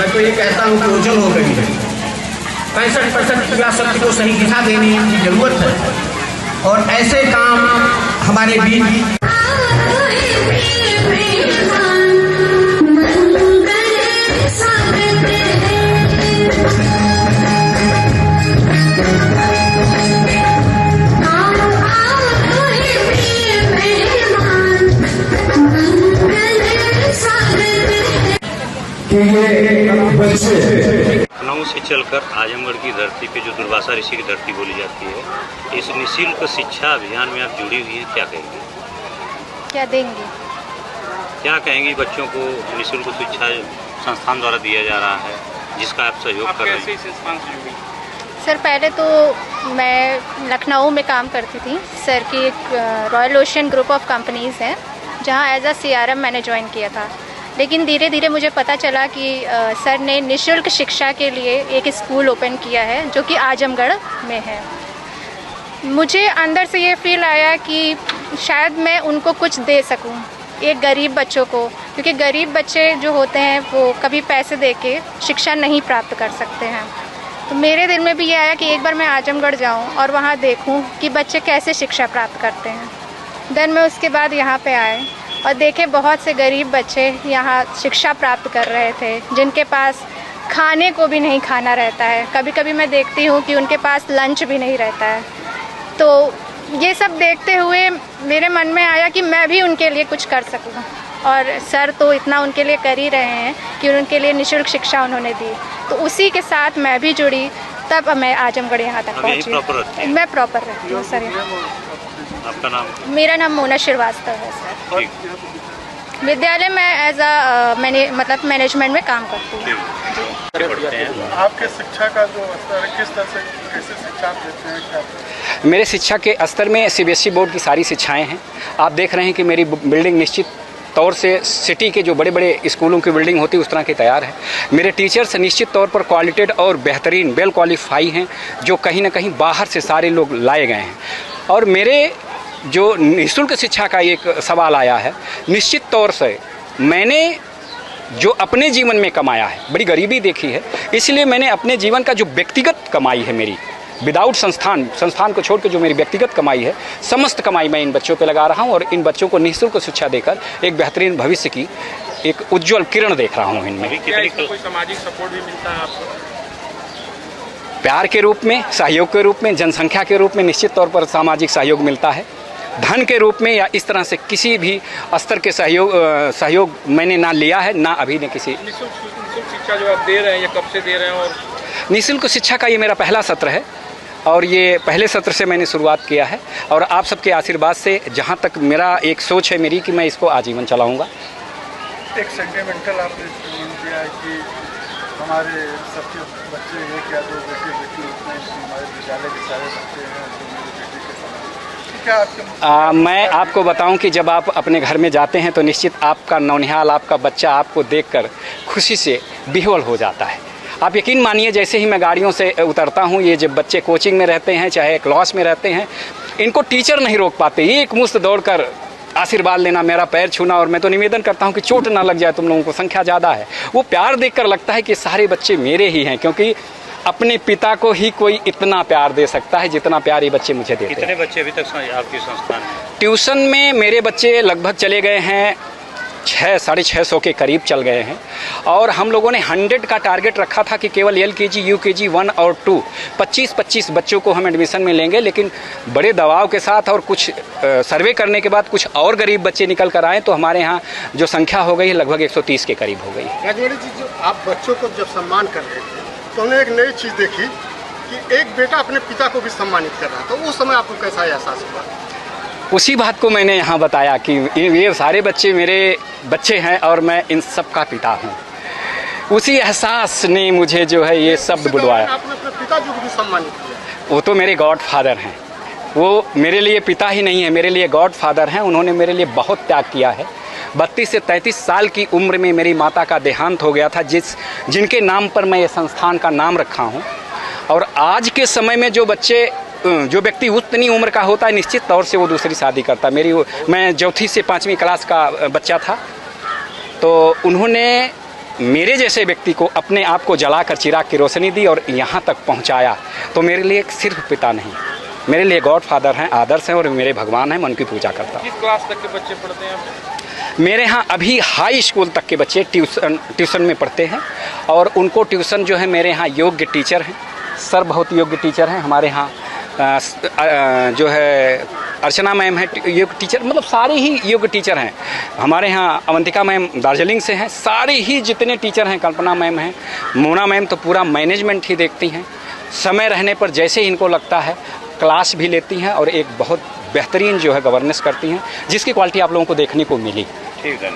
मैं तो ये कहता हूँ कि ओझल हो गई है। 65% युवा शक्ति को सही दिशा देने की जरूरत है और ऐसे काम हमारे बीच लखनऊ से चलकर आजमगढ़ की धरती पे जो दुर्वासा ऋषि की धरती बोली जाती है, इस निःशुल्क शिक्षा अभियान में आप जुड़ी हुई हैं, क्या कहेंगे? क्या देंगे? क्या कहेंगी बच्चों को निःशुल्क शिक्षा संस्थान द्वारा दिया जा रहा है, जिसका आप सहयोग कर रहे हैं? सर, पहले तो मैं लखनऊ में काम करती थी। सर की एक royal ocean group of companies हैं, जहाँ एज अ CRM मैंने ज्वाइन किया था। लेकिन धीरे धीरे मुझे पता चला कि सर ने निःशुल्क शिक्षा के लिए एक स्कूल ओपन किया है, जो कि आजमगढ़ में है। मुझे अंदर से ये फील आया कि शायद मैं उनको कुछ दे सकूं, एक गरीब बच्चों को, क्योंकि गरीब बच्चे जो होते हैं वो कभी पैसे दे के शिक्षा नहीं प्राप्त कर सकते हैं। तो मेरे दिल में भी ये आया कि एक बार मैं आजमगढ़ जाऊं और वहाँ देखूं कि बच्चे कैसे शिक्षा प्राप्त करते हैं। देन मैं उसके बाद यहाँ पे आए और देखे बहुत से गरीब बच्चे यहाँ शिक्षा प्राप्त कर रहे थे, जिनके पास खाने को भी नहीं खाना रहता है। कभी कभी मैं देखती हूँ कि उनके पास लंच भी नहीं रहता है। तो ये सब देखते हुए मेरे मन में आया कि मैं भी उनके लिए कुछ कर सकूँ, और सर तो इतना उनके लिए कर ही रहे हैं कि उनके लिए निःशुल्क शिक्षा उन्होंने दी। तो उसी के साथ मैं भी जुड़ी, तब मैं आजमगढ़ यहाँ तक पहुँची। मैं प्रॉपर रहती हूँ सर। आपका नाम? मेरा नाम मोना श्रीवास्तव है सर। विद्यालय में एज अ मैनेजमेंट में काम करती हूँ। आपके शिक्षा का जो स्तर है, किस तरह से कैसे शिक्षा देते हैं, क्या? मेरे शिक्षा के स्तर में CBSE बोर्ड की सारी शिक्षाएं हैं। आप देख रहे हैं कि मेरी बिल्डिंग निश्चित तौर से सिटी के जो बड़े बड़े स्कूलों की बिल्डिंग होती है उस तरह की तैयार है। मेरे टीचर्स निश्चित तौर पर क्वालिटेड और बेहतरीन वेल क्वालिफाई हैं, जो कहीं ना कहीं बाहर से सारे लोग लाए गए हैं। और मेरे जो निःशुल्क शिक्षा का एक सवाल आया है, निश्चित तौर से मैंने जो अपने जीवन में कमाया है, बड़ी गरीबी देखी है, इसलिए मैंने अपने जीवन का जो व्यक्तिगत कमाई है मेरी, विदाउट संस्थान को छोड़ के जो मेरी व्यक्तिगत कमाई है, समस्त कमाई मैं इन बच्चों पे लगा रहा हूँ और इन बच्चों को निःशुल्क शिक्षा देकर एक बेहतरीन भविष्य की एक उज्जवल किरण देख रहा हूँ इनमें। कोई सामाजिक सपोर्ट भी मिलता है आपको? प्यार के रूप में, सहयोग के रूप में, जनसंख्या के रूप में निश्चित तौर पर सामाजिक सहयोग मिलता है। धन के रूप में या इस तरह से किसी भी स्तर के सहयोग मैंने ना लिया है, ना अभी ने किसी। निःशुल्क शिक्षा जो आप दे रहे हैं, ये कब से दे रहे हैं? और निःशुल्क शिक्षा का ये मेरा पहला सत्र है और ये पहले सत्र से मैंने शुरुआत किया है और आप सबके आशीर्वाद से जहाँ तक मेरा एक सोच है मेरी कि मैं इसको आजीवन चलाऊँगा। एक सेंटिमेंटल आपने दिया है कि हमारे सबके बच्चे एक या दो बेटी होते हैं, हमारे विद्यालय के सारे बच्चे हैं तो मेरी बेटी के साथ। क्या आपके मैं आपको बताऊं कि जब आप अपने घर में जाते हैं तो निश्चित आपका नौनिहाल, आपका बच्चा आपको देखकर खुशी से विह्वल हो जाता है। आप यकीन मानिए, जैसे ही मैं गाड़ियों से उतरता हूं, ये जब बच्चे कोचिंग में रहते हैं चाहे क्लास में रहते हैं, इनको टीचर नहीं रोक पाते, एक मुश्त दौड़कर आशीर्वाद लेना, मेरा पैर छूना, और मैं तो निवेदन करता हूं कि चोट ना लग जाए, तुम लोगों को संख्या ज़्यादा है। वो प्यार देखकर लगता है कि सारे बच्चे मेरे ही हैं, क्योंकि अपने पिता को ही कोई इतना प्यार दे सकता है जितना प्यार ये बच्चे मुझे देते हैं। कितने बच्चे अभी तक आपके संस्थान में? ट्यूशन में मेरे बच्चे लगभग चले गए हैं 600-650 के करीब चल गए हैं और हम लोगों ने 100 का टारगेट रखा था कि केवल LKG UKG 1 और 2 25 बच्चों को हम एडमिशन में लेंगे, लेकिन बड़े दबाव के साथ और कुछ सर्वे करने के बाद कुछ और गरीब बच्चे निकल कर आए तो हमारे यहाँ जो संख्या हो गई लगभग 130 के करीब हो गई। राजवाड़ी जी, जो आप बच्चों को जब सम्मान कर रहे थे तो हमने एक नई चीज़ देखी कि एक बेटा अपने पिता को भी सम्मानित कर रहा था, तो उस समय आपको कैसा एहसास हुआ? उसी बात को मैंने यहाँ बताया कि ये सारे बच्चे मेरे बच्चे हैं और मैं इन सब का पिता हूँ। उसी एहसास ने मुझे जो है ये शब्द बुलवाया। आपने अपने पिताजी को भी सम्मानित किया? वो तो मेरे गॉड फादर हैं, वो मेरे लिए पिता ही नहीं है, मेरे लिए गॉड फादर हैं। उन्होंने मेरे लिए बहुत त्याग किया है। 32 से 33 साल की उम्र में मेरी माता का देहांत हो गया था, जिनके नाम पर मैं ये संस्थान का नाम रखा हूँ। और आज के समय में जो व्यक्ति उतनी उम्र का होता है निश्चित तौर से वो दूसरी शादी करता है। मैं चौथी से 5वीं क्लास का बच्चा था, तो उन्होंने मेरे जैसे व्यक्ति को अपने आप को जलाकर चिराग की रोशनी दी और यहाँ तक पहुँचाया, तो मेरे लिए सिर्फ पिता नहीं, मेरे लिए गॉड फादर हैं, आदर्श हैं और मेरे भगवान हैं। मैं उनकी पूजा करता हूँ। किस क्लास तक के बच्चे पढ़ते हैं आप? मेरे यहाँ अभी हाई स्कूल तक के बच्चे ट्यूशन में पढ़ते हैं और उनको ट्यूशन जो है मेरे यहाँ योग्य टीचर हैं, सर बहुत योग्य टीचर हैं। हमारे यहाँ जो है अर्चना मैम है योग्य टीचर, मतलब सारे ही योग्य टीचर हैं। हमारे यहाँ अवंतिका मैम दार्जिलिंग से हैं। सारे ही जितने टीचर हैं, कल्पना मैम हैं, मोना मैम तो पूरा मैनेजमेंट ही देखती हैं। समय रहने पर जैसे इनको लगता है क्लास भी लेती हैं और एक बहुत बेहतरीन जो है गवर्नेंस करती हैं, जिसकी क्वालिटी आप लोगों को देखने को मिली। ठीक है।